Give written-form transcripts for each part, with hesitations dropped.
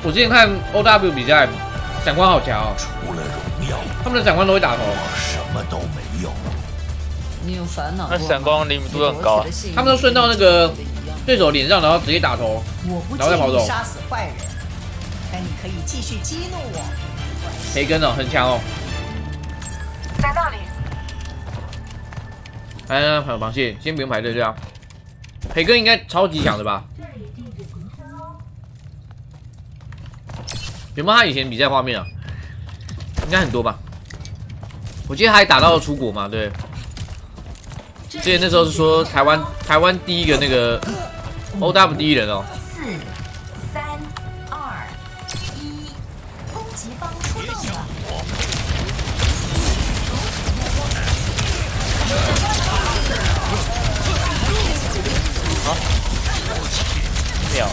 我之前看 OW 比赛，闪光好强哦。除了荣耀，他们的闪光都会打头，我什么都没有。你有烦恼过吗？那闪光灵敏度很高啊。他们都顺到那个对手脸上，然后直接打头，我不然后再跑走建议杀死坏人，但你可以继续激怒我。培根哦，很强哦。在那里。哎，螃蟹，先不用排队这样。培根应该超级强的吧？有没有他以前比赛画面啊？应该很多吧。我记得他还打到出国嘛，对。之前那时候是说台湾第一个那个 OW 第一人哦。4、3、2、1，攻击方出动了。秒。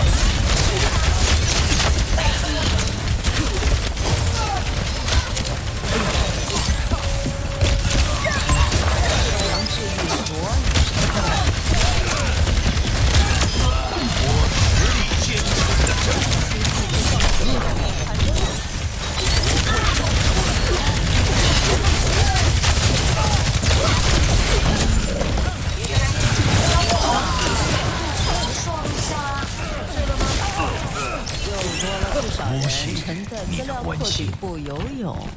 沉在资料库底部游泳。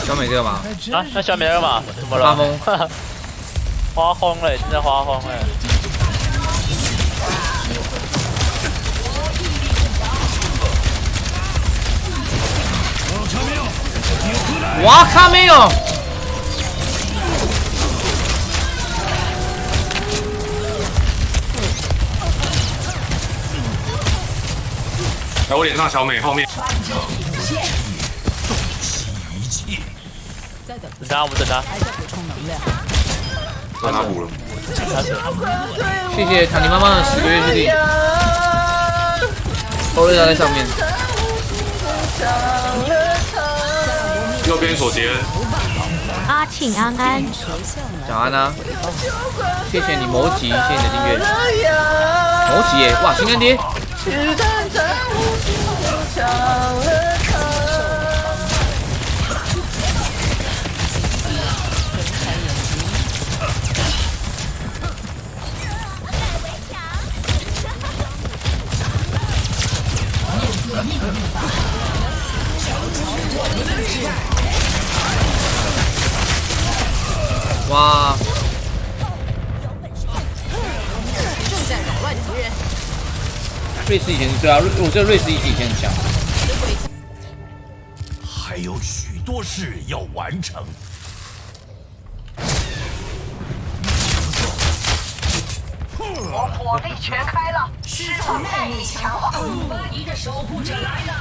小美这个吗？啊，那小美干嘛？怎么了？发疯。花轰了，真的花轰了。哇卡没有！在我脸上，小美后面。等他，我们等他。还在补充能量。让他补了。谢谢塔尼妈妈的10个月之力。欧瑞莎在上面。右边左杰恩。阿庆安安，小安啊，谢谢你摩吉，谢谢你的订阅。摩吉耶，哇，新干爹。哇！正在扰乱敌人。瑞士以前对啊，我这瑞士以前很强。还有许多事要完成。我火力全开了，释放耐力强化。你的守护者来了。